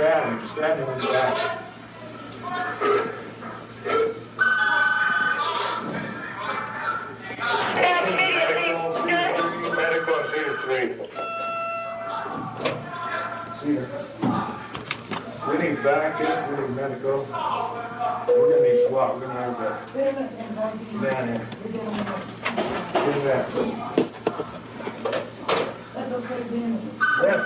Stab him in the back. Medical on Cedar 3. Cedar. We need back-in, we need medical. We're going to need SWAT. We're going to have that man in. Do that. Let those guys in. Yeah.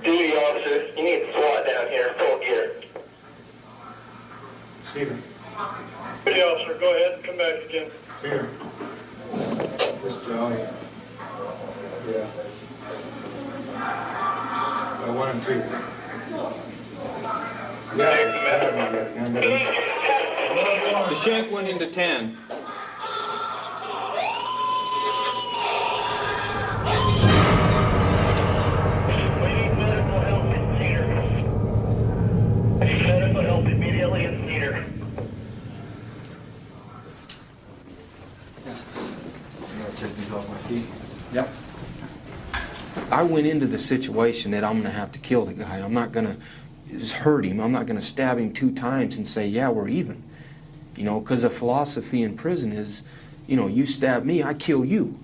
Duty officer, you need SWAT down here, full gear. Stephen. Duty officer, go ahead and come back again. Here. Just Johnny. Yeah. 1 and 2. Yeah. The shank went into 10. We need medical help in Cedar. I need medical help immediately in Cedar. Take these off my feet. Yep. I went into the situation that I'm going to have to kill the guy. I'm not going to hurt him. I'm not going to stab him 2 times and say, yeah, we're even. You know, because the philosophy in prison is, you know, you stab me, I kill you.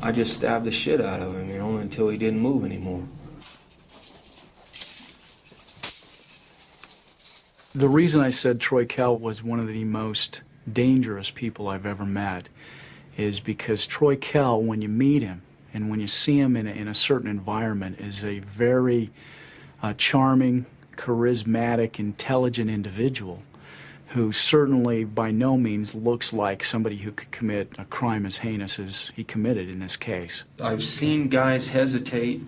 I just stabbed the shit out of him, you know, until he didn't move anymore. The reason I said Troy Kell was one of the most dangerous people I've ever met is because Troy Kell, when you meet him and when you see him in a certain environment, is a very charming, charismatic, intelligent individual who certainly by no means looks like somebody who could commit a crime as heinous as he committed in this case. I've seen guys hesitate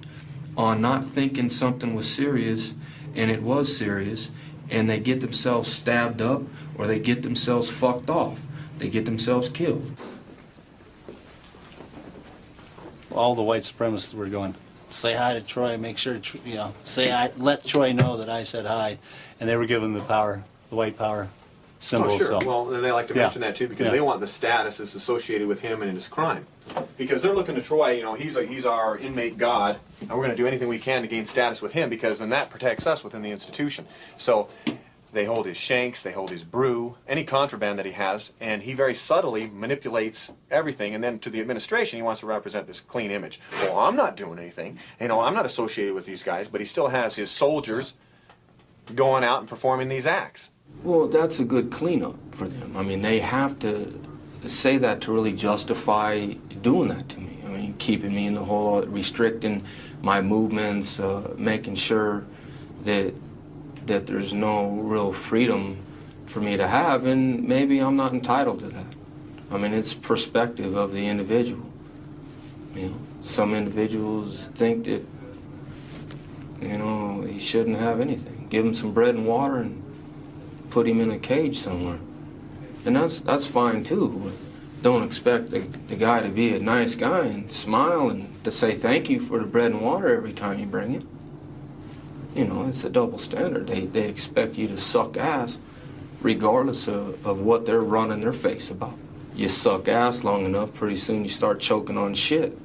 on not thinking something was serious, and it was serious, and they get themselves stabbed up or they get themselves fucked off. They get themselves killed. All the white supremacists were going, say hi to Troy, make sure, you know, say hi, let Troy know that I said hi. And they were given the power, the white power symbol. Oh, sure. So. Well, and they like to mention that too because they want the status that's associated with him and his crime. Because they're looking to Troy, you know, he's our inmate god, and we're going to do anything we can to gain status with him because then that protects us within the institution. So they hold his shanks, they hold his brew, any contraband that he has, and he very subtly manipulates everything. And then to the administration, he wants to represent this clean image. Well, I'm not doing anything. You know, I'm not associated with these guys, but he still has his soldiers going out and performing these acts. Well, that's a good cleanup for them. I mean, they have to say that to really justify doing that to me. I mean, keeping me in the hole, restricting my movements, making sure that there's no real freedom for me to have, and maybe I'm not entitled to that. I mean, it's perspective of the individual. You know, some individuals think that, you know, he shouldn't have anything. Give him some bread and water and put him in a cage somewhere. And that's fine too. But don't expect the guy to be a nice guy and smile and to say thank you for the bread and water every time you bring it. You know, it's a double standard. They expect you to suck ass regardless of what they're running their face about. You suck ass long enough, pretty soon you start choking on shit.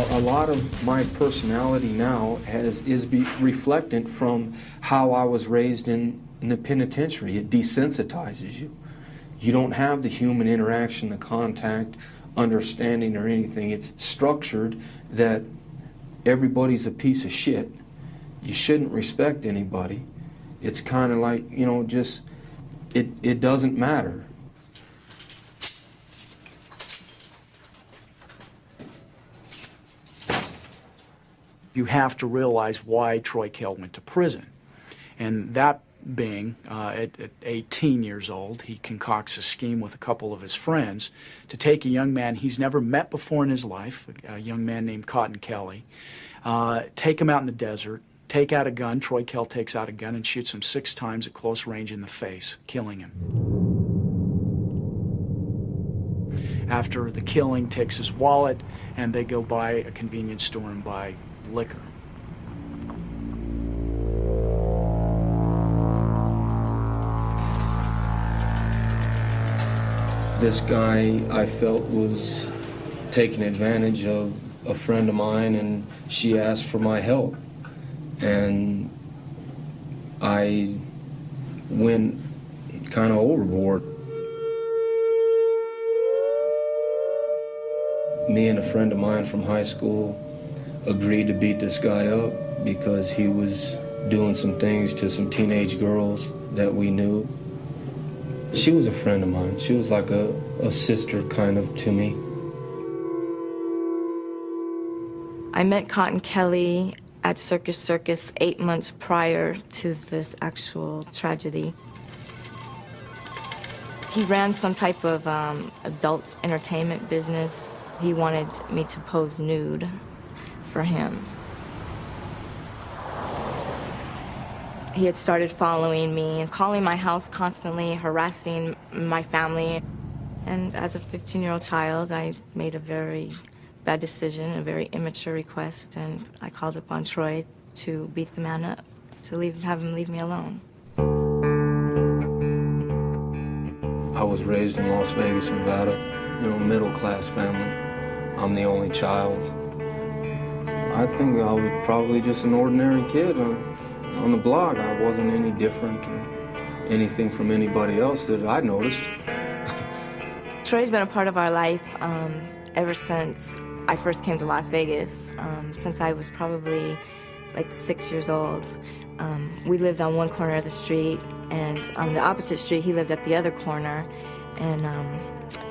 A lot of my personality now is reflectant from how I was raised in the penitentiary. It desensitizes you. You don't have the human interaction, the contact, understanding or anything. It's structured that everybody's a piece of shit. You shouldn't respect anybody. It's kind of like, you know, just, it doesn't matter. You have to realize why Troy Kell went to prison. And that being, at 18 years old, he concocts a scheme with a couple of his friends to take a young man he's never met before in his life, a young man named Cotton Kelly, take him out in the desert, take out a gun. Troy Kell takes out a gun and shoots him 6 times at close range in the face, killing him. After the killing, takes his wallet, and they go by a convenience store and buy liquor. This guy, I felt, was taking advantage of a friend of mine, and she asked for my help. And I went kind of overboard. Me and a friend of mine from high school agreed to beat this guy up because he was doing some things to some teenage girls that we knew. She was a friend of mine. She was like a sister kind of to me. I met Cotton Kelly at Circus 8 months prior to this actual tragedy. He ran some type of adult entertainment business. He wanted me to pose nude for him. He had started following me and calling my house constantly, harassing my family. And as a 15-year-old child, I made a very bad decision, a very immature request, and I called upon Troy to beat the man up, to have him leave me alone. I was raised in Las Vegas, Nevada, middle-class family. I'm the only child. I think I was probably just an ordinary kid on the block. I wasn't any different or anything from anybody else that I noticed. Troy's been a part of our life ever since I first came to Las Vegas, since I was probably like 6 years old. We lived on one corner of the street, and on the opposite street, he lived at the other corner. And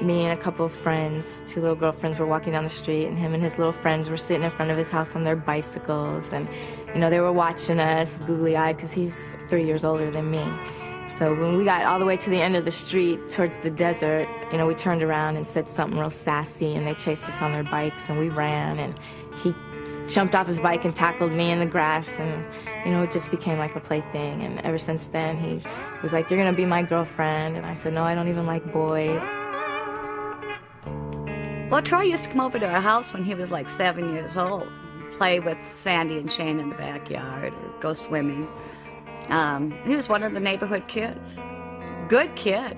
me and a couple of friends, 2 little girlfriends, were walking down the street, and him and his little friends were sitting in front of his house on their bicycles. And, they were watching us, googly-eyed, because he's 3 years older than me. So when we got all the way to the end of the street towards the desert, we turned around and said something real sassy, and they chased us on their bikes, and we ran, and he jumped off his bike and tackled me in the grass, and, it just became like a plaything. And ever since then, he was like, "You're gonna be my girlfriend." And I said, "No, I don't even like boys." Well, Troy used to come over to our house when he was like 7 years old, play with Sandy and Shane in the backyard, or go swimming. He was one of the neighborhood kids. Good kid.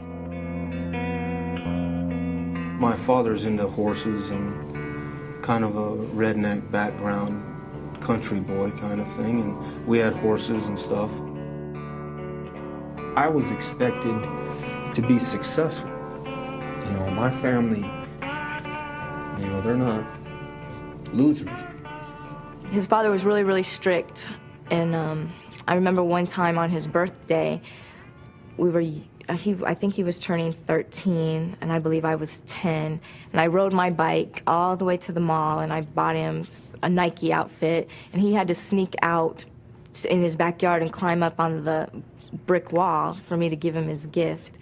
My father's into horses and kind of a redneck background, country boy kind of thing, and we had horses and stuff. I was expected to be successful. My family, they're not losers. His father was really, really strict. And I remember one time on his birthday, I think he was turning 13, and I believe I was 10. And I rode my bike all the way to the mall, and I bought him a Nike outfit. And he had to sneak out in his backyard and climb up on the brick wall for me to give him his gift,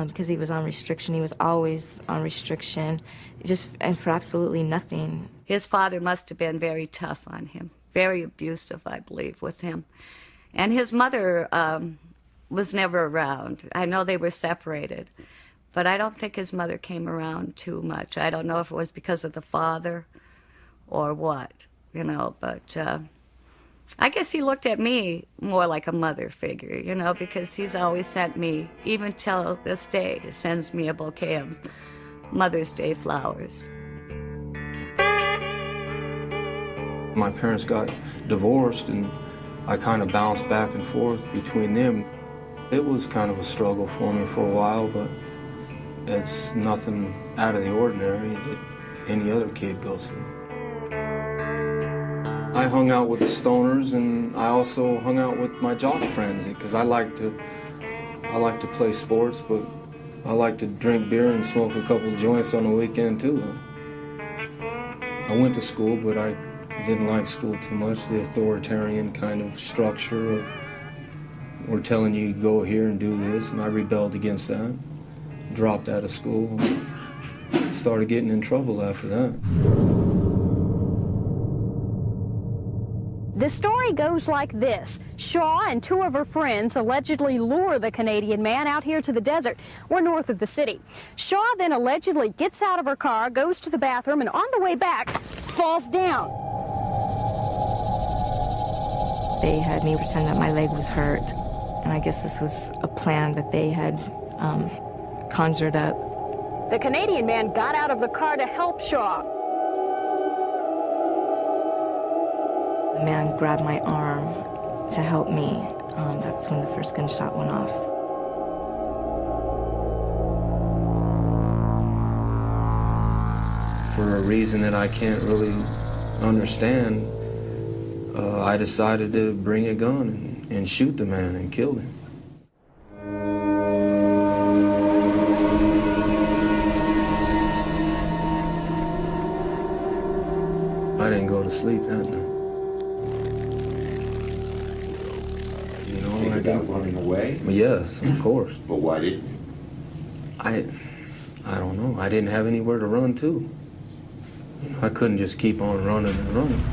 because he was on restriction. He was always on restriction, and for absolutely nothing. His father must have been very tough on him. Very abusive, I believe, with him. And his mother was never around. I know they were separated, but I don't think his mother came around too much. I don't know if it was because of the father or what, but I guess he looked at me more like a mother figure, because he's always sent me, even till this day, he sends me a bouquet of Mother's Day flowers. My parents got divorced, and I kind of bounced back and forth between them. It was kind of a struggle for me for a while, but it's nothing out of the ordinary that any other kid goes through. I hung out with the stoners, and I also hung out with my jock friends, because I like to play sports, but I like to drink beer and smoke a couple joints on the weekend too. I went to school, but I didn't like school too much, the authoritarian kind of structure of were telling you to go here and do this, and I rebelled against that. Dropped out of school. Started getting in trouble after that. The story goes like this. Shaw and two of her friends allegedly lure the Canadian man out here to the desert. We're north of the city. Shaw then allegedly gets out of her car, goes to the bathroom, and on the way back, falls down. They had me pretend that my leg was hurt, and I guess this was a plan that they had conjured up. The Canadian man got out of the car to help Shaw. The man grabbed my arm to help me. That's when the first gunshot went off. For a reason that I can't really understand, I decided to bring a gun and shoot the man and kill him. I didn't go to sleep that night. Think about running away? Yes, of course. But why didn't you? I don't know. I didn't have anywhere to run to. I couldn't just keep on running and running.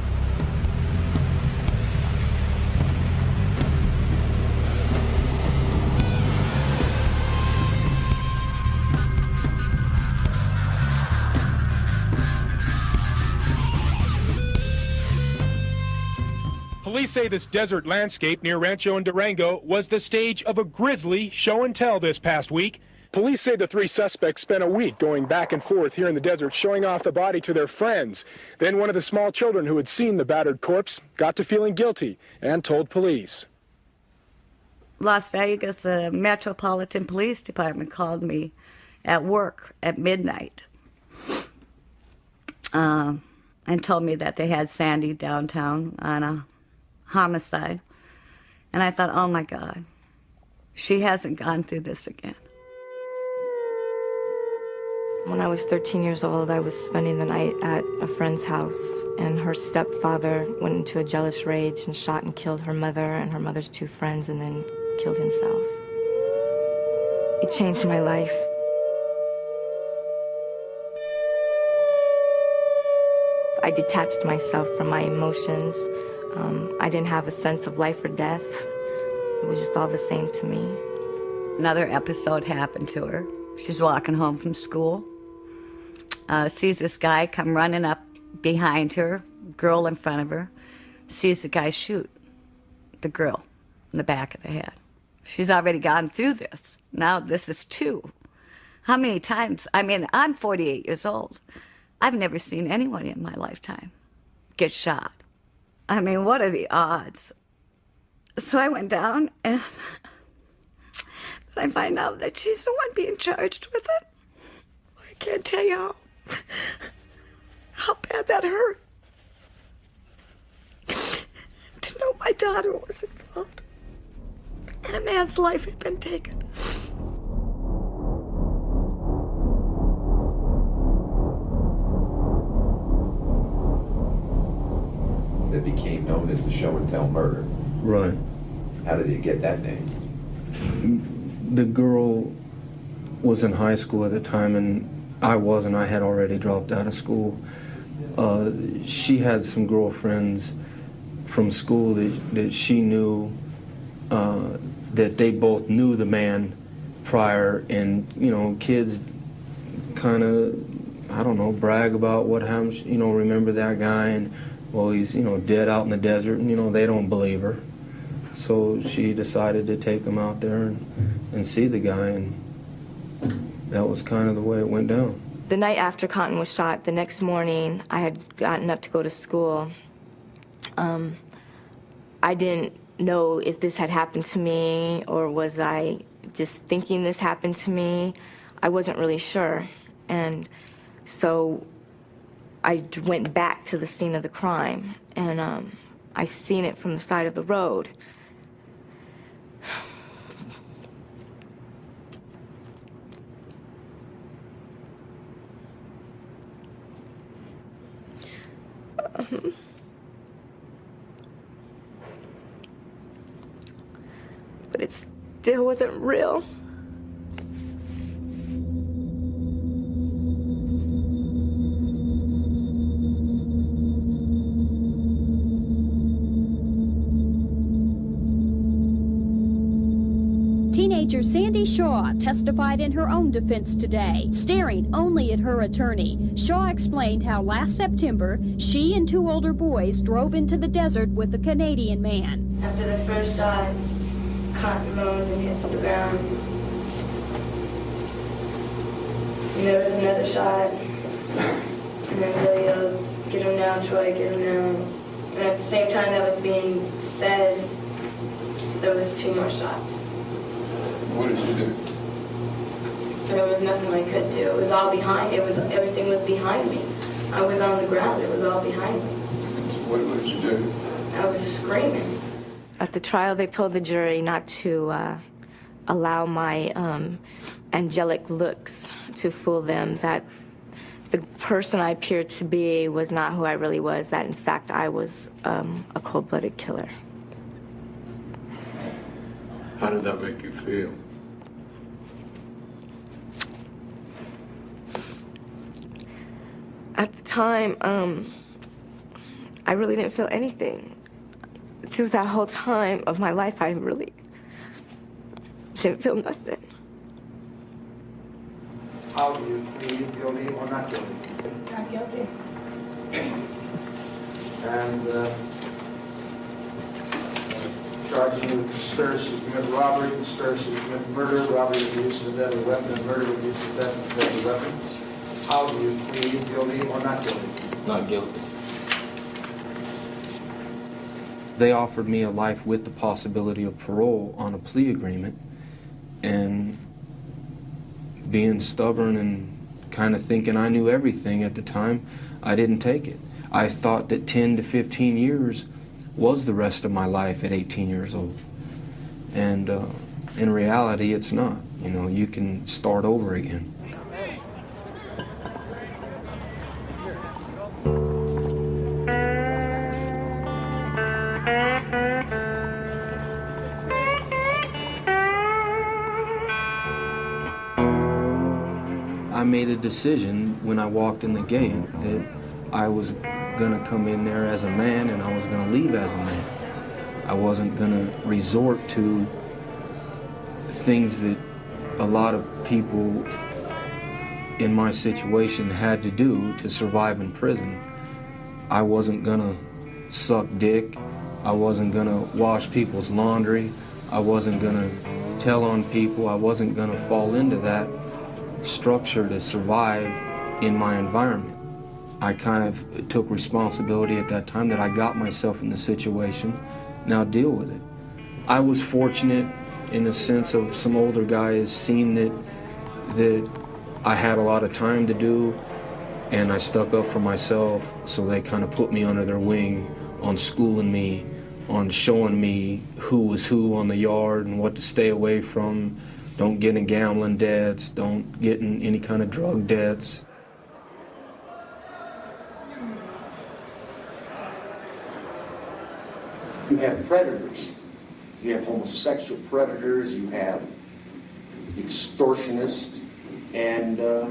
Police say this desert landscape near Rancho and Durango was the stage of a grisly show and tell this past week. Police say the three suspects spent a week going back and forth here in the desert, showing off the body to their friends. Then one of the small children who had seen the battered corpse got to feeling guilty and told police. Las Vegas Metropolitan Police Department called me at work at midnight and told me that they had Sandy downtown on a homicide. And I thought, oh my God, she hasn't gone through this again. When I was 13 years old, I was spending the night at a friend's house, and her stepfather went into a jealous rage and shot and killed her mother and her mother's two friends, and then killed himself. It changed my life. I detached myself from my emotions. I didn't have a sense of life or death. It was just all the same to me. Another episode happened to her. She's walking home from school, sees this guy come running up behind her, girl in front of her, sees the guy shoot the girl in the back of the head. She's already gone through this. Now this is two. How many times? I mean, I'm 48 years old. I've never seen anyone in my lifetime get shot. I mean, what are the odds? So I went down, and I find out that she's the one being charged with it. I can't tell you how bad that hurt. To know my daughter was involved, and a man's life had been taken. That became known as the show and tell murder. Right. How did you get that name? The girl was in high school at the time, and I wasn't. I had already dropped out of school. She had some girlfriends from school that she knew, that they both knew the man prior, and, you know, kids kind of, I don't know, brag about what happened, you know, remember that guy, and, well, he's, you know, dead out in the desert, and, you know, they don't believe her. So she decided to take him out there and see the guy, and that was kind of the way it went down. The night after Cotton was shot, the next morning, I had gotten up to go to school. I didn't know if this had happened to me, or was I just thinking this happened to me. I wasn't really sure. And so I went back to the scene of the crime, and I seen it from the side of the road. but it still wasn't real. Teenager Sandy Shaw testified in her own defense today, staring only at her attorney. Shaw explained how last September, she and 2 older boys drove into the desert with a Canadian man. After the first shot, cotton moaned and hit the ground. And there was another shot, and then Bill yelled, "Get him now, Troy, get him now." And at the same time that was being said, there was 2 more shots. What did you do? There was nothing I could do. It was all behind. Everything was behind me. I was on the ground. It was all behind me. What did you do? I was screaming. At the trial, they told the jury not to allow my angelic looks to fool them, that the person I appeared to be was not who I really was, that in fact I was a cold-blooded killer. How did that make you feel? At the time, I really didn't feel anything. Through that whole time of my life, I really didn't feel nothing. How do you plead guilty or not guilty? Not guilty. And charging you with conspiracy to commit robbery, conspiracy to commit murder, robbery with the use of a deadly weapon, and murder with the use of deadly weapons. How do you plead guilty or not guilty? Not guilty. They offered me a life with the possibility of parole on a plea agreement, and being stubborn and kind of thinking I knew everything at the time, I didn't take it. I thought that 10 to 15 years was the rest of my life at 18 years old. And in reality, it's not. You know, you can start over again. I made a decision when I walked in the gate that I was gonna come in there as a man and I was gonna leave as a man. I wasn't gonna resort to things that a lot of people in my situation had to do to survive in prison. I wasn't gonna suck dick. I wasn't gonna wash people's laundry. I wasn't gonna tell on people. I wasn't gonna fall into that structure to survive in my environment. I kind of took responsibility at that time that I got myself in the situation. Now deal with it. I was fortunate in the sense of some older guys seeing that I had a lot of time to do, and I stuck up for myself, so they kind of put me under their wing on schooling me, on showing me who was who on the yard and what to stay away from. Don't get in gambling debts, don't get in any kind of drug debts. You have predators. You have homosexual predators, you have extortionists, and a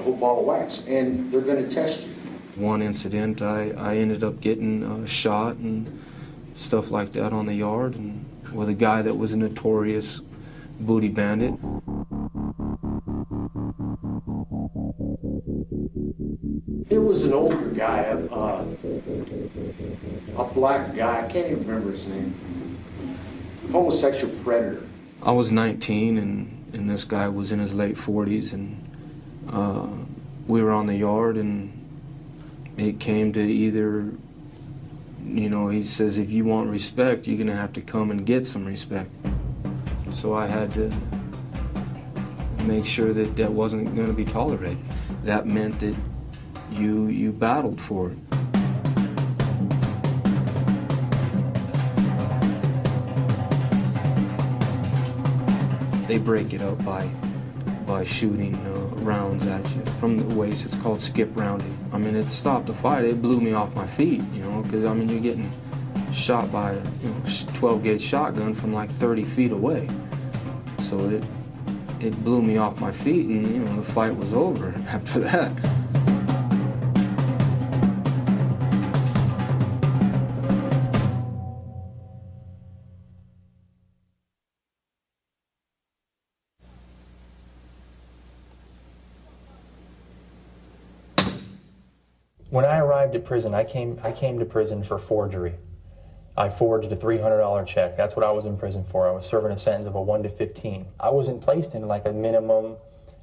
whole ball of wax, and they're going to test you. One incident, I ended up getting shot and stuff like that on the yard, and with a guy that was a notorious booty bandit. There was an older guy, a black guy, I can't even remember his name, homosexual predator. I was 19 and this guy was in his late 40s, and we were on the yard, and it came to either, you know, he says, if you want respect, you're gonna have to come and get some respect. So I had to make sure that that wasn't going to be tolerated. That meant that you battled for it. They break it up by shooting rounds at you from the waist. It's called skip rounding. I mean, it stopped the fight. It blew me off my feet, you know, because I mean, you're getting shot by a 12-gauge shotgun from like 30 feet away. So it blew me off my feet, and the fight was over after that. When I arrived at prison, I came to prison for forgery. I forged a $300 check. That's what I was in prison for. I was serving a sentence of a 1 to 15. I wasn't placed in like a minimum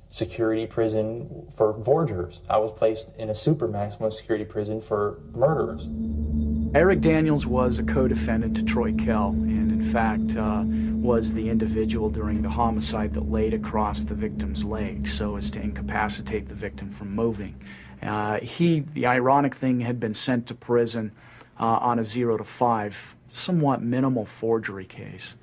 security prison for forgers. I was placed in a super maximum security prison for murderers. Eric Daniels was a co-defendant to Troy Kell, and in fact was the individual during the homicide that laid across the victim's leg so as to incapacitate the victim from moving. The ironic thing, had been sent to prison on a 0 to 5, somewhat minimal forgery case,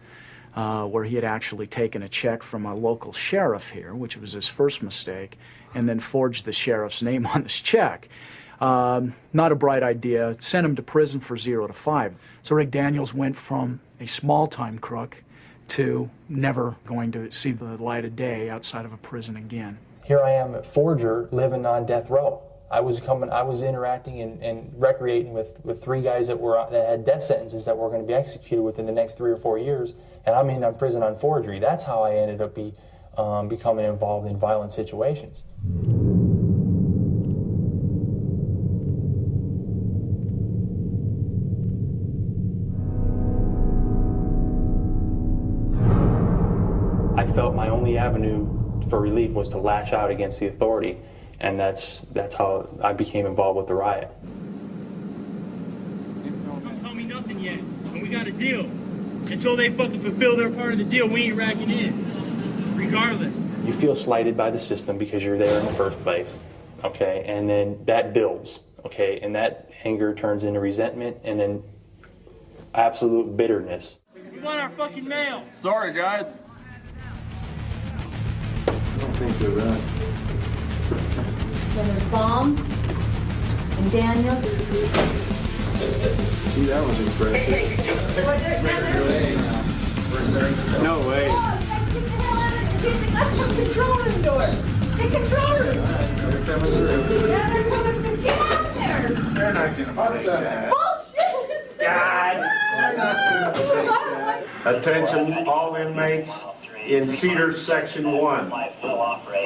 where he had actually taken a check from a local sheriff here, which was his first mistake, and then forged the sheriff's name on this check. Not a bright idea. Sent him to prison for 0 to 5. So Rick Daniels went from a small-time crook to never going to see the light of day outside of a prison again. Here I am, a forger, living on death row. I was interacting and recreating with 3 guys that had death sentences that were going to be executed within the next 3 or 4 years, and I'm in prison on forgery. That's how I ended up becoming involved in violent situations. I felt my only avenue for relief was to lash out against the authority, and that's how I became involved with the riot. Don't tell me nothing yet, and we got a deal. Until they fucking fulfill their part of the deal, we ain't racking in, regardless. You feel slighted by the system because you're there in the first place, okay, and then that builds, okay, and that anger turns into resentment and then absolute bitterness. We want our fucking mail. Sorry, guys. I don't think they're right. Then there's Baum and Daniels. See, that was impressive. No way. That's the control room door. The control room. They're coming through. Yeah, they're coming. Get out there. They're not going to break that. Bullshit. Attention all inmates in Cedars Section 1.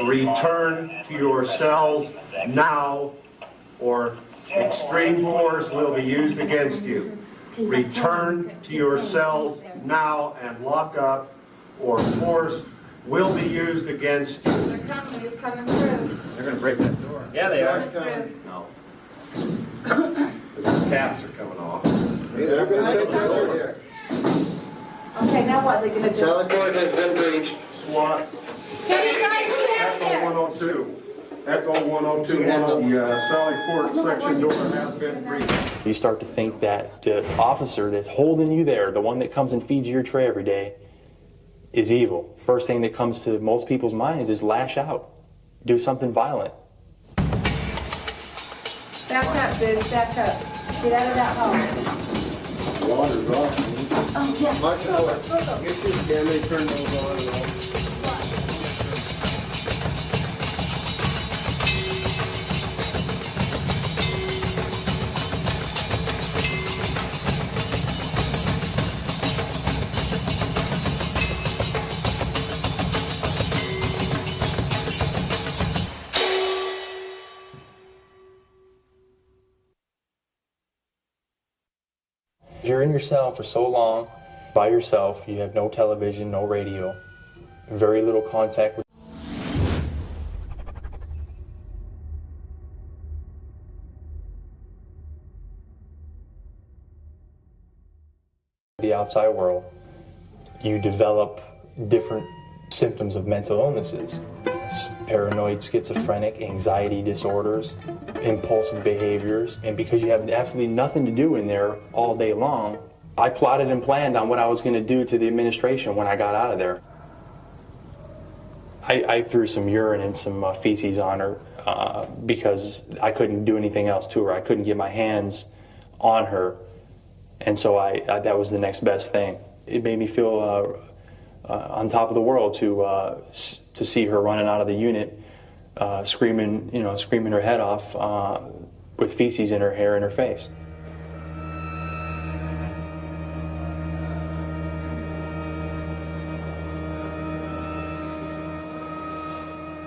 Return to your cells now or extreme force will be used against you. Return to your cells now and lock up or force will be used against you. They're coming. It's coming through. They're going to break that door. Yeah, they are. No. The caps are coming off. Hey, they're going to take that door. Okay, now what? They're going to do? Solid court has been breached. SWAT. Can you guys get out there? Echo 102. Echo 102. The Sally Port section door has been breached. You start to think that the officer that's holding you there, the one that comes and feeds you your tray every day, is evil. First thing that comes to most people's minds is lash out. Do something violent. Back up, dude. Back up. Get out of that hole. Water's off. Oh, yes. Get your camera turned on and off. You're in your cell for so long, by yourself, you have no television, no radio, very little contact with the outside world. You develop different symptoms of mental illnesses, paranoid, schizophrenic, anxiety disorders, impulsive behaviors, and because you have absolutely nothing to do in there all day long, I plotted and planned on what I was going to do to the administration when I got out of there. I threw some urine and some feces on her because I couldn't do anything else to her. I couldn't get my hands on her And so that was the next best thing. It made me feel on top of the world to see her running out of the unit, screaming her head off with feces in her hair and her face.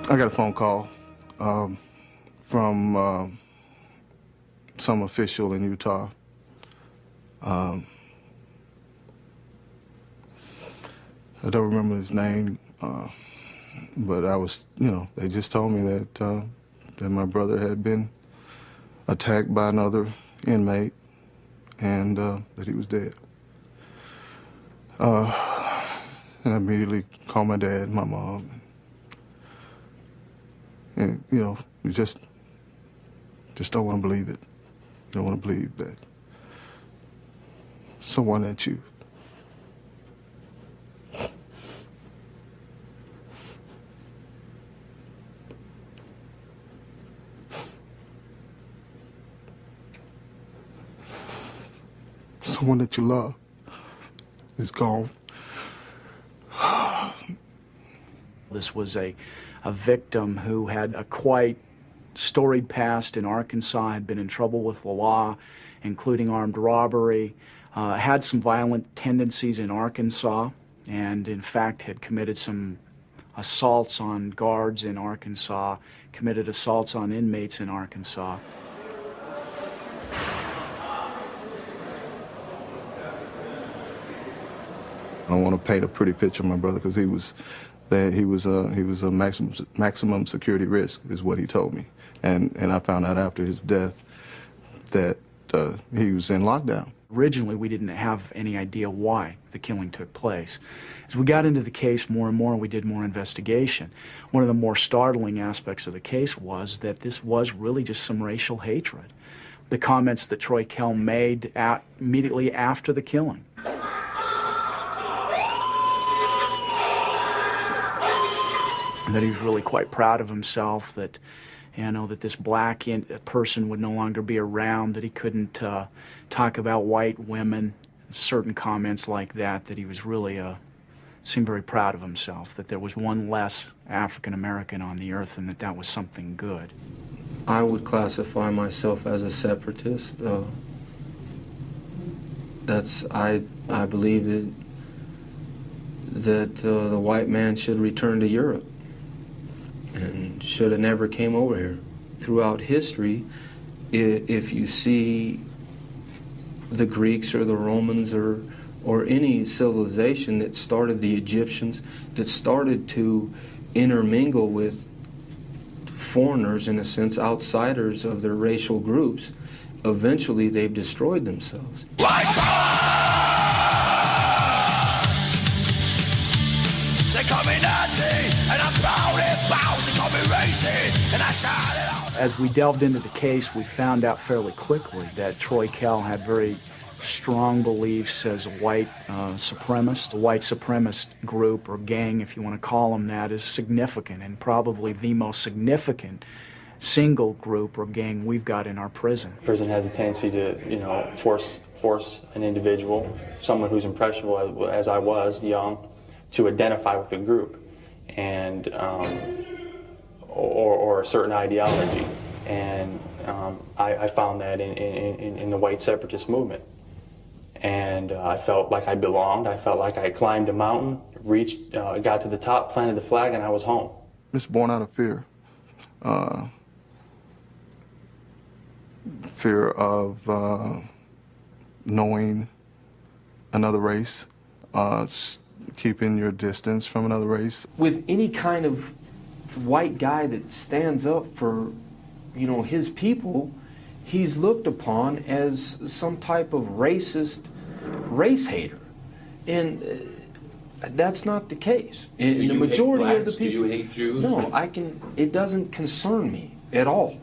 I got a phone call from some official in Utah. I don't remember his name, but I was, they just told me that my brother had been attacked by another inmate and that he was dead. And I immediately called my dad and my mom. And, you just don't want to believe it. You don't want to believe that someone that you love is gone. This was a victim who had a quite storied past in Arkansas, had been in trouble with the law, including armed robbery, had some violent tendencies in Arkansas, and in fact had committed some assaults on guards in Arkansas, committed assaults on inmates in Arkansas. I don't want to paint a pretty picture of my brother because he was a maximum security risk, is what he told me, and I found out after his death that he was in lockdown. Originally, we didn't have any idea why the killing took place. As we got into the case more and more, and we did more investigation, one of the more startling aspects of the case was that this was really just some racial hatred. The comments that Troy Kell made immediately after the killing. That he was really quite proud of himself, that, that this black person would no longer be around, that he couldn't talk about white women, certain comments like that, that he was really, seemed very proud of himself, that there was one less African American on the earth and that was something good. I would classify myself as a separatist. I believe that the white man should return to Europe and should have never came over here. Throughout history, if you see the Greeks or the Romans or any civilization that started, the Egyptians, that started to intermingle with foreigners, in a sense, outsiders of their racial groups, eventually they've destroyed themselves. They call me Nazi, and I'm proud to call me racist, and I shout it out. As we delved into the case, we found out fairly quickly that Troy Kell had very strong beliefs as a white supremacist. The white supremacist group, or gang, if you want to call them that, is significant, and probably the most significant single group or gang we've got in our prison. Prison has a tendency to, force an individual, someone who's impressionable, as I was, young, to identify with a group and or a certain ideology, and I found that in the white separatist movement, and I felt like I belonged. I felt like I climbed a mountain, reached, got to the top, planted the flag, and I was home. It's born out of fear. Fear of knowing another race, keeping your distance from another race. With any kind of white guy that stands up for, his people, he's looked upon as some type of racist race hater. And that's not the case. In the majority of the people. Do you hate Jews? No, it doesn't concern me at all.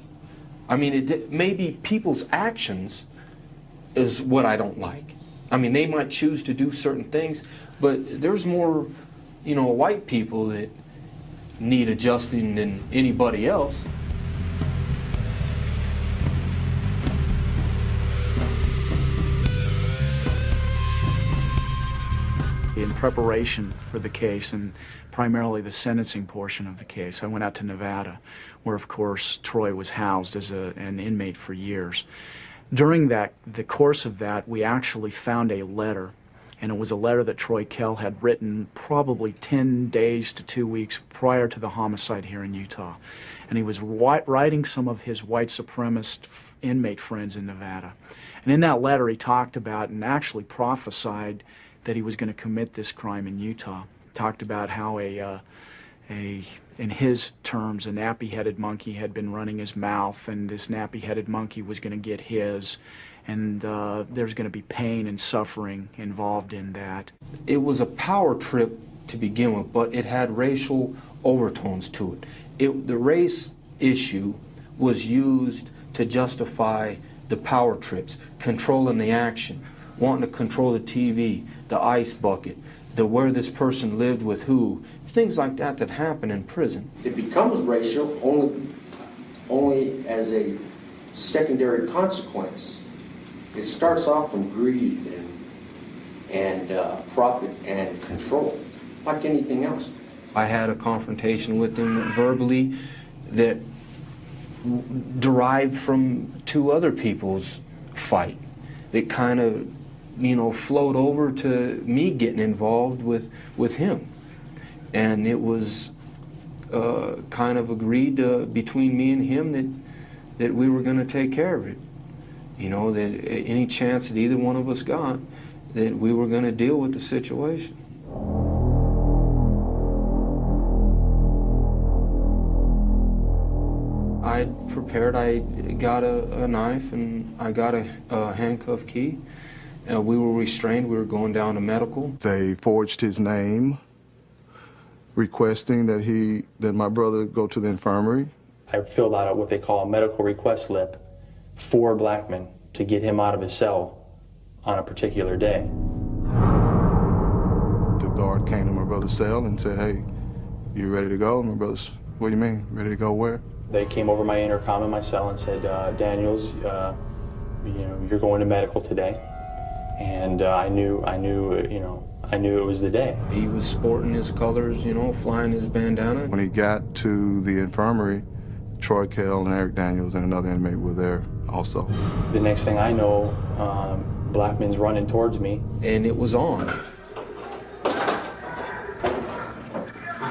I mean, maybe people's actions is what I don't like. I mean, they might choose to do certain things, but there's more, white people that need adjusting than anybody else. In preparation for the case, and primarily the sentencing portion of the case, I went out to Nevada, where of course Troy was housed as an inmate for years. During the course of that, we actually found a letter, and it was a letter that Troy Kell had written probably 10 days to 2 weeks prior to the homicide here in Utah. And he was writing some of his white supremacist inmate friends in Nevada. And in that letter, he talked about and actually prophesied that he was going to commit this crime in Utah. He talked about how in his terms, a nappy-headed monkey had been running his mouth, and this nappy-headed monkey was going to get his, and there's going to be pain and suffering involved in that. It was a power trip to begin with, but it had racial overtones to it. The race issue was used to justify the power trips, controlling the action, wanting to control the TV, the ice bucket, where this person lived with who, things like that that happen in prison. It becomes racial only as a secondary consequence. It starts off from greed and profit and control, like anything else. I had a confrontation with him verbally that derived from two other people's fight. It kind of, flowed over to me getting involved with him. And it was kind of agreed between me and him that we were going to take care of it. That any chance that either one of us got, that we were going to deal with the situation. I prepared, I got a knife and I got a handcuff key. We were restrained, we were going down to medical. They forged his name, requesting that my brother go to the infirmary. I filled out what they call a medical request slip for Blackman to get him out of his cell on a particular day. The guard came to my brother's cell and said, "Hey, you ready to go?" And my brother's, "What do you mean, ready to go where?" They came over my intercom in my cell and said, "Daniels, you're going to medical today." And I knew it was the day. He was sporting his colors, flying his bandana. When he got to the infirmary, Troy Kell and Eric Daniels and another inmate were there also. The next thing I know, Blackman's running towards me. And it was on. He's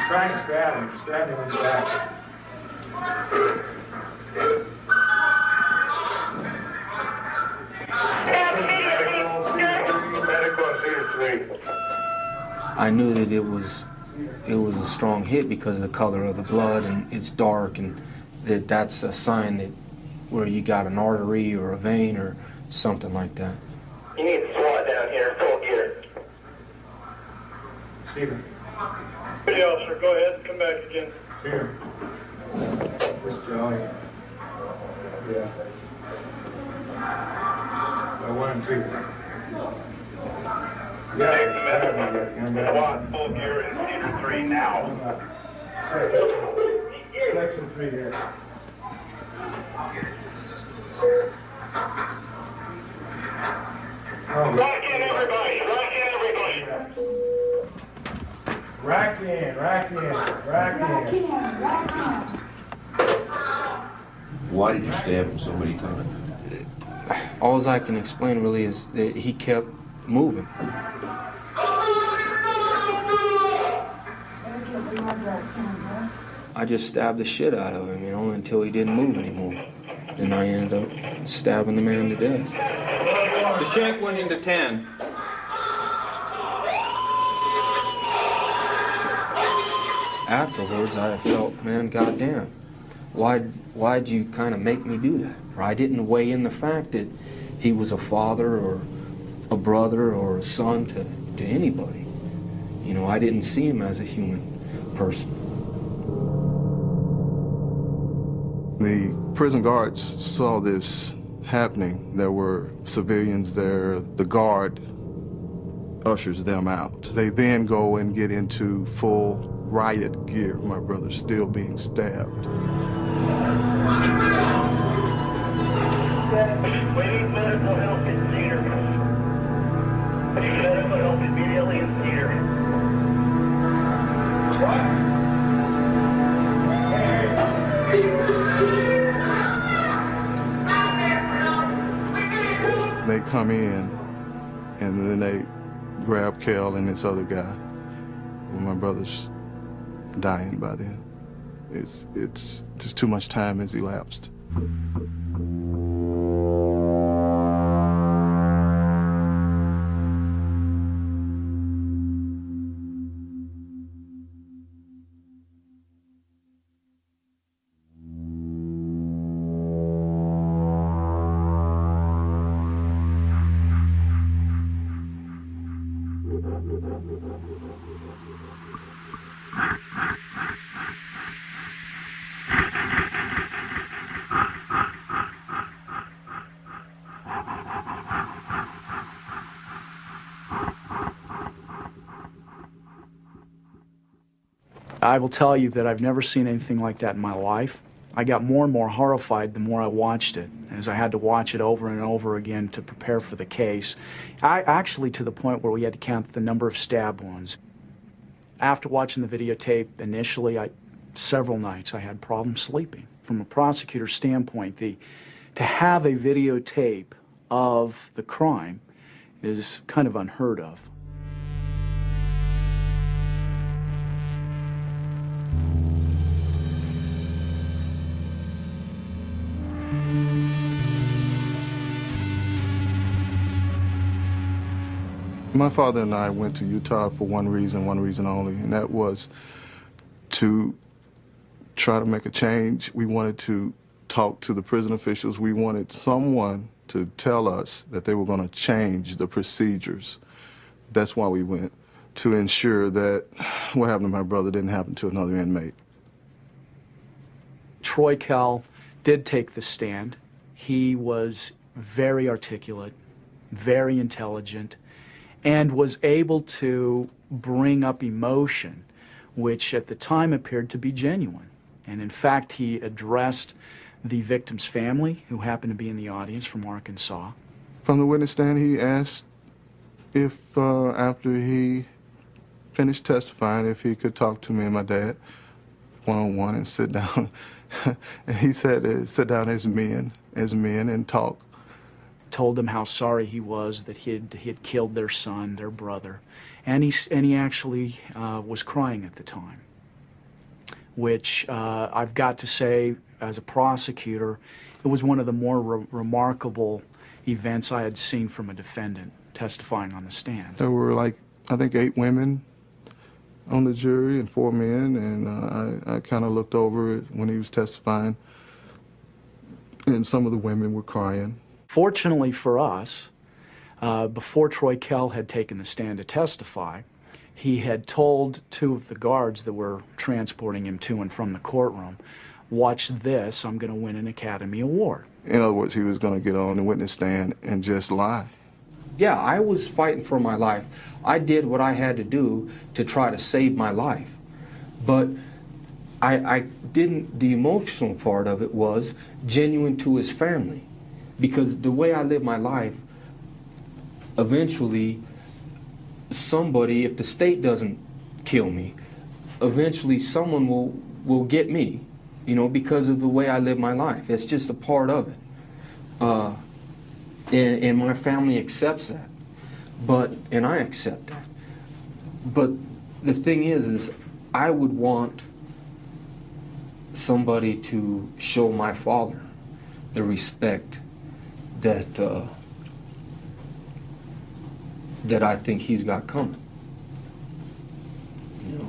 trying to stab him. Stab him in the back. I knew that it was a strong hit because of the color of the blood, and it's dark, and that's a sign that where you got an artery or a vein or something like that. You need to SWAT down here, full gear. Stephen. Hey, officer, go ahead and come back again. Here. This Johnny. Yeah. 1 and 2. Yeah, SWAT, full gear in Cedar 3 now. Section 3 here. Rack in, everybody. Rack in, everybody. Rack in, rack in, rack in. Rack in. Why did you stab him so many times? All I can explain really is that he kept moving. I just stabbed the shit out of him, until he didn't move anymore. Then I ended up stabbing the man to death. The shank went into 10. Afterwards, I felt, man, goddamn, why'd you kind of make me do that? Or I didn't weigh in the fact that he was a father or a brother or a son to anybody. I didn't see him as a human person. The prison guards saw this happening. There were civilians there. The guard ushers them out. They then go and get into full riot gear. My brother's still being stabbed. We need medical help in Cedar. medical help immediately in Cedar. They come in, and then they grab Kell and this other guy. Well, my brother's dying by then. It's just too much time has elapsed. I will tell you that I've never seen anything like that in my life. I got more and more horrified the more I watched it, as I had to watch it over and over again to prepare for the case. Actually, to the point where we had to count the number of stab wounds. After watching the videotape initially, several nights I had problems sleeping. From a prosecutor's standpoint, to have a videotape of the crime is kind of unheard of. My father and I went to Utah for one reason only, and that was to try to make a change. We wanted to talk to the prison officials. We wanted someone to tell us that they were going to change the procedures. That's why we went, to ensure that what happened to my brother didn't happen to another inmate. Troy Kell did take the stand. He was very articulate, very intelligent, and was able to bring up emotion, which at the time appeared to be genuine. And in fact, he addressed the victim's family, who happened to be in the audience from Arkansas. From the witness stand, he asked if, after he finished testifying, if he could talk to me and my dad one-on-one and sit down. And he said, sit down as men and talk. Told them how sorry he was that he had killed their son, their brother, and he actually was crying at the time, which I've got to say, as a prosecutor, it was one of the more remarkable events I had seen from a defendant testifying on the stand. There were, like, I think 8 women on the jury and 4 men, and I kind of looked over it when he was testifying, and some of the women were crying. Fortunately for us, before Troy Kell had taken the stand to testify, he had told 2 of the guards that were transporting him to and from the courtroom, watch this, I'm going to win an Academy Award. In other words, he was going to get on the witness stand and just lie. Yeah, I was fighting for my life. I did what I had to do to try to save my life. But I didn't, the emotional part of it was genuine to his family. Because the way I live my life, eventually somebody, if the state doesn't kill me, eventually someone will get me, you know, because of the way I live my life. It's just a part of it. And my family accepts that. And I accept that. But the thing is I would want somebody to show my father the respect that that I think he's got coming. You know,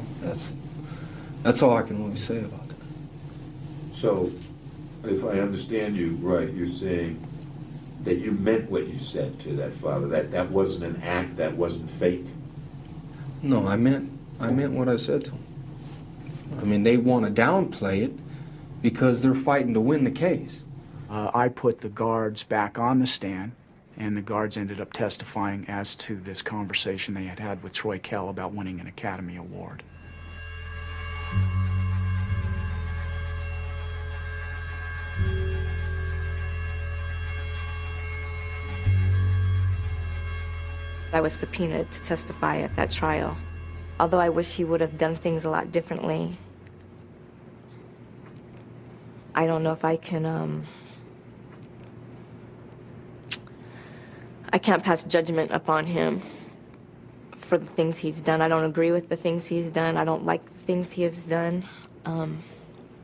that's all I can really say about that. So, if I understand you right, you're saying that you meant what you said to that father. That wasn't an act. That wasn't fake. No, I meant what I said to him. I mean, they want to downplay it because they're fighting to win the case. I put the guards back on the stand, and the guards ended up testifying as to this conversation they had had with Troy Kell about winning an Academy Award. I was subpoenaed to testify at that trial. Although I wish he would have done things a lot differently, I don't know if I can, I can't pass judgment upon him for the things he's done. I don't agree with the things he's done. I don't like the things he has done.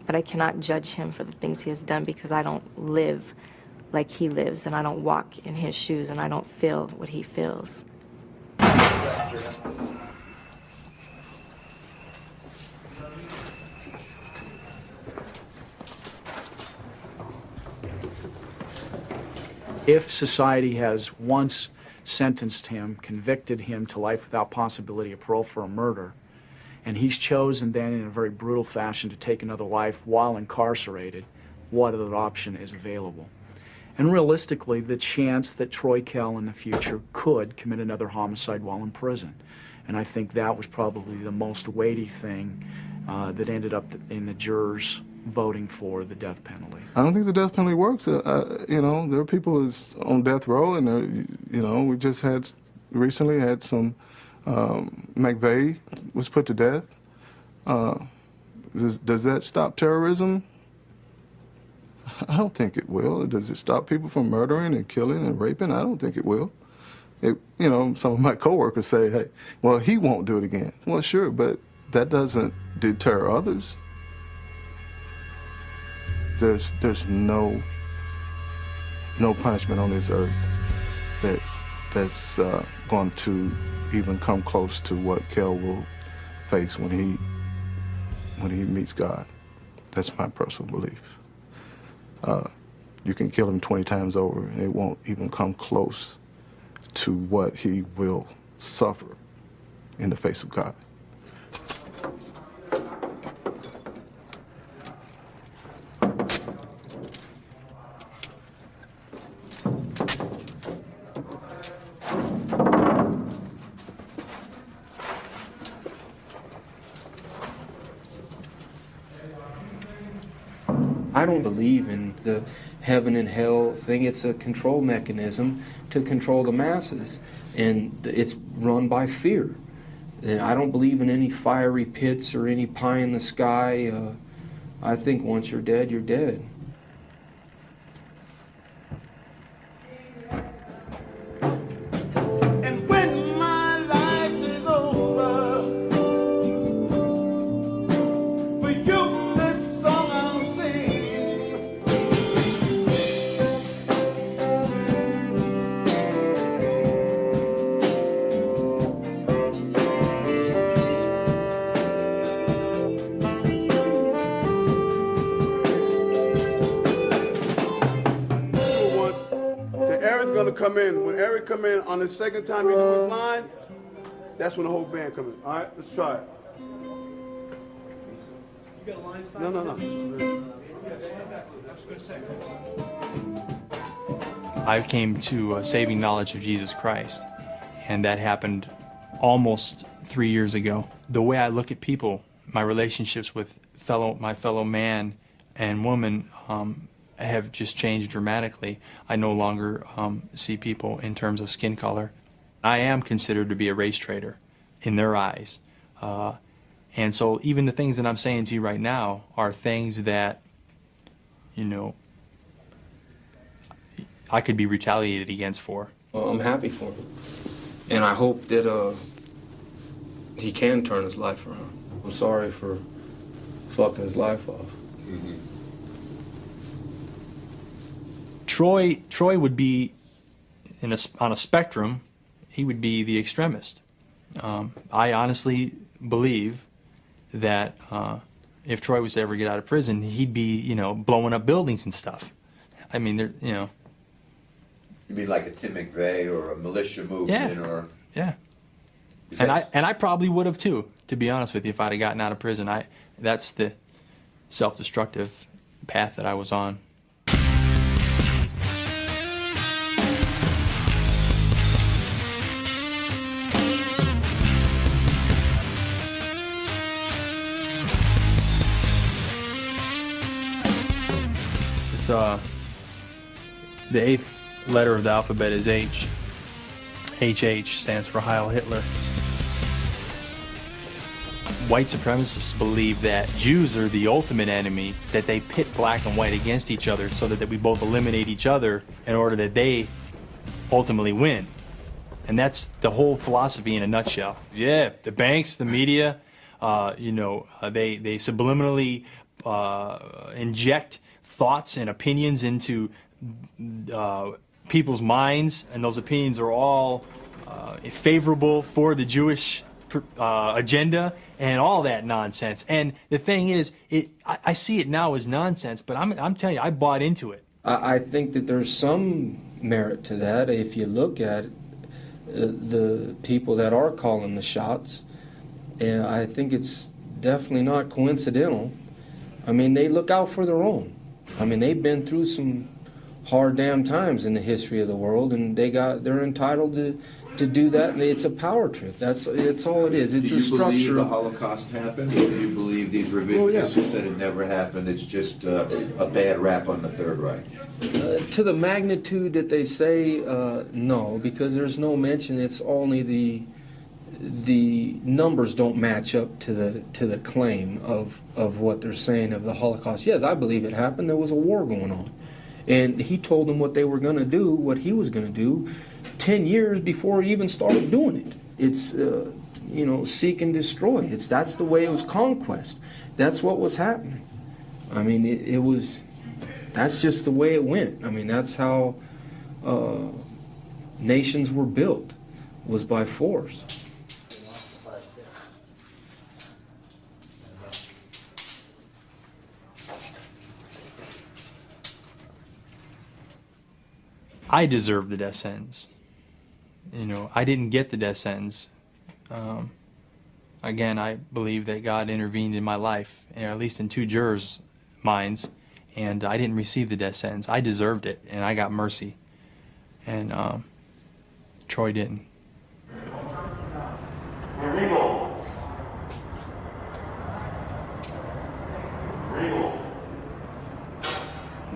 But I cannot judge him for the things he has done because I don't live like he lives, and I don't walk in his shoes, and I don't feel what he feels. If society has once sentenced him, convicted him to life without possibility of parole for a murder, and he's chosen then in a very brutal fashion to take another life while incarcerated, what other option is available? And realistically, the chance that Troy Kell in the future could commit another homicide while in prison. And I think that was probably the most weighty thing that ended up in the jurors voting for the death penalty. I don't think the death penalty works. You know, there are people who's on death row, and you know, we just recently had some. McVeigh was put to death. Does that stop terrorism? I don't think it will. Does it stop people from murdering and killing and raping? I don't think it will. You know, some of my coworkers say, "Hey, well, he won't do it again." Well, sure, but that doesn't deter others. There's no punishment on this earth that's going to even come close to what Kell will face when he meets God. That's my personal belief. You can kill him 20 times over, and it won't even come close to what he will suffer in the face of God. I don't believe in the heaven and hell thing. It's a control mechanism to control the masses, and it's run by fear. And I don't believe in any fiery pits or any pie in the sky. I think once you're dead, you're dead. And when my life is over, for you this song I'll sing. Eric's gonna come in. When Eric come in on the second time he do his line, that's when the whole band come in. All right, let's try it. You got a line sign? No. I came to a saving knowledge of Jesus Christ, and that happened almost 3 years ago. The way I look at people, my relationships with my fellow man and woman have just changed dramatically. I no longer see people in terms of skin color. I am considered to be a race traitor in their eyes. And so even the things that I'm saying to you right now are things that, you know, I could be retaliated against for. Well, I'm happy for him. And I hope that he can turn his life around. I'm sorry for fucking his life off. Mm-hmm. Troy would be, on a spectrum, he would be the extremist. I honestly believe that if Troy was to ever get out of prison, he'd be, you know, blowing up buildings and stuff. I mean, you know. You mean like a Tim McVeigh or a militia movement, or? Yeah. And I probably would have too, to be honest with you, if I'd have gotten out of prison. That's the self-destructive path that I was on. It's the 8th letter of the alphabet is H. HH stands for Heil Hitler. White supremacists believe that Jews are the ultimate enemy, that they pit black and white against each other so that we both eliminate each other in order that they ultimately win. And that's the whole philosophy in a nutshell. Yeah, the banks, the media, they subliminally inject thoughts and opinions into people's minds, and those opinions are all favorable for the Jewish agenda and all that nonsense. And the thing is, I see it now as nonsense, but I'm telling you, I bought into it. I think that there's some merit to that if you look at the people that are calling the shots. And I think it's definitely not coincidental. I mean, they look out for their own. I mean, they've been through some hard damn times in the history of the world, and they're entitled to do that. And it's a power trip. It's all it is. It's a structure. Do you believe the Holocaust happened, or do you believe these revisionists who said it never happened? It's just a bad rap on the Third Reich. To the magnitude that they say, no, because there's no mention. It's only the numbers don't match up to the claim of what they're saying of the Holocaust. Yes, I believe it happened. There was a war going on, and he told them what they were going to do, what he was going to do, 10 years before he even started doing it. It's seek and destroy. That's the way it was, conquest. That's what was happening. I mean, it was. That's just the way it went. I mean, that's how nations were built, was by force. I deserved the death sentence. I didn't get the death sentence. Again, I believe that God intervened in my life, or at least in two jurors' minds, and I didn't receive the death sentence. I deserved it, and I got mercy. And Troy didn't.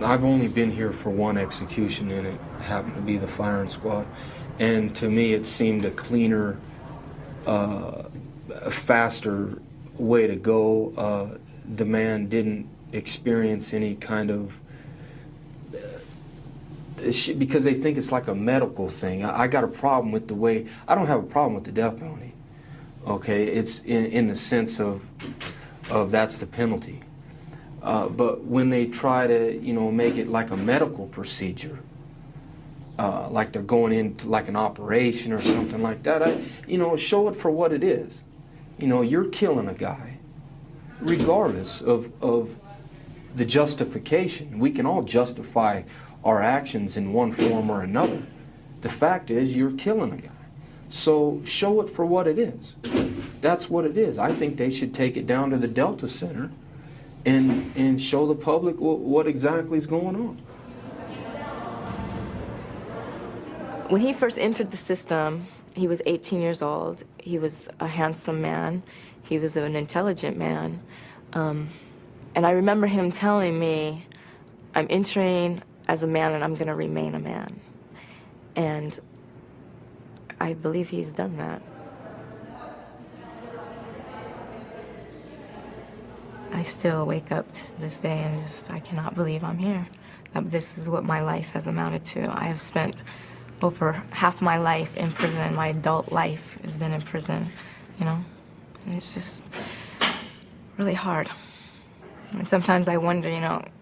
I've only been here for one execution, and it happened to be the firing squad. And to me, it seemed a cleaner, a faster way to go. The man didn't experience any kind of because they think it's like a medical thing. I got a problem with the way. I don't have a problem with the death penalty. Okay, it's in the sense of that's the penalty. But when they try to, make it like a medical procedure, like they're going into like an operation or something like that, show it for what it is. You're killing a guy, regardless of the justification. We can all justify our actions in one form or another. The fact is, you're killing a guy. So show it for what it is. That's what it is. I think they should take it down to the Delta Center and show the public what exactly is going on. When he first entered the system, he was 18 years old. He was a handsome man. He was an intelligent man. And I remember him telling me, I'm entering as a man and I'm going to remain a man. And I believe he's done that. I still wake up to this day and I cannot believe I'm here. This is what my life has amounted to. I have spent over half my life in prison. My adult life has been in prison, And it's just really hard. And sometimes I wonder,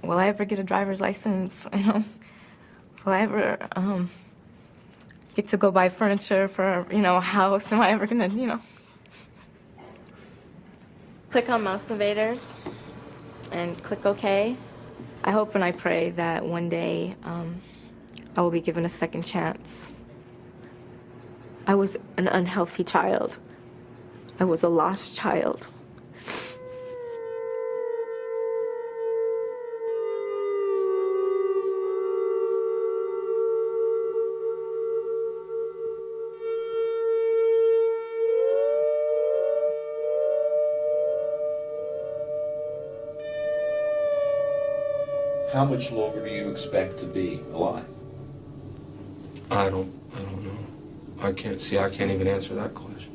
will I ever get a driver's license? Will I ever get to go buy furniture for, a house? Am I ever gonna, Click on Mouse Invaders and click OK. I hope and I pray that one day I will be given a second chance. I was an unhealthy child. I was a lost child. How much longer do you expect to be alive? I don't know. I can't even answer that question.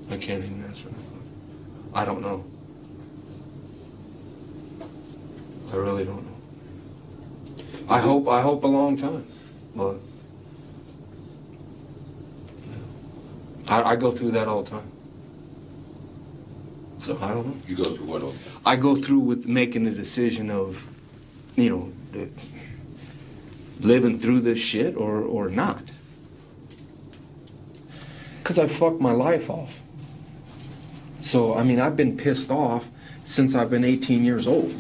I can't even answer that question. I don't know. I really don't know. I hope a long time, but I go through that all the time. So I don't know. You go through what all the time? I go through with making the decision of, living through this shit or not. Because I fucked my life off. So, I've been pissed off since I've been 18 years old.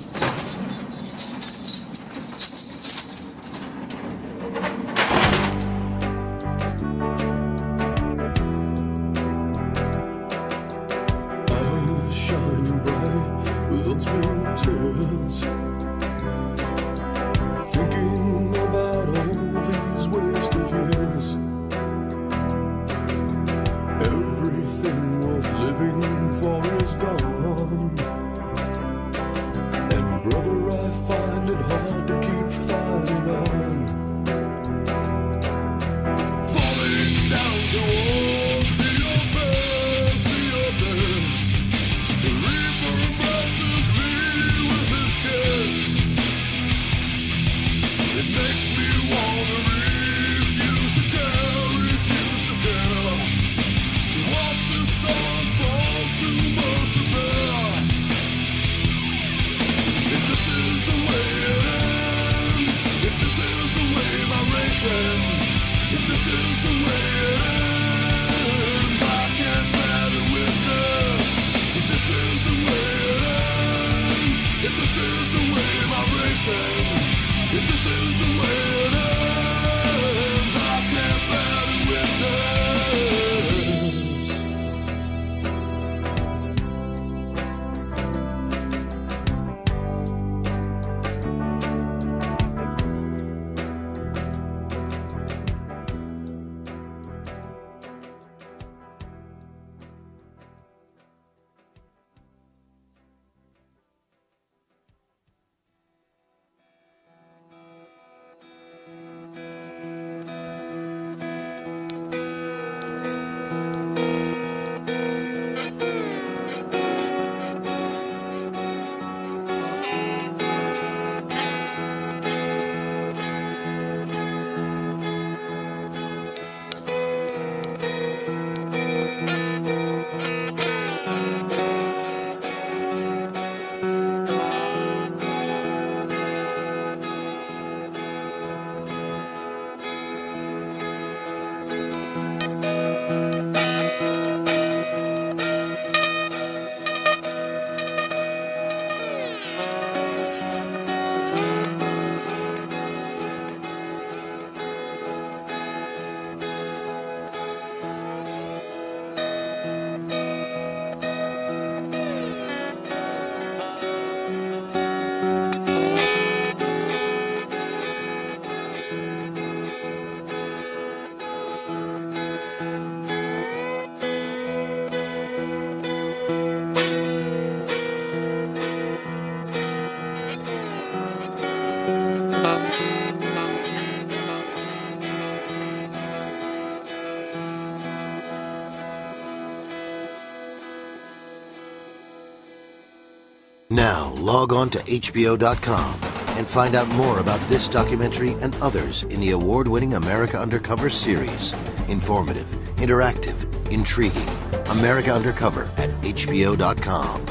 Now, log on to HBO.com and find out more about this documentary and others in the award-winning America Undercover series. Informative, interactive, intriguing. America Undercover at HBO.com.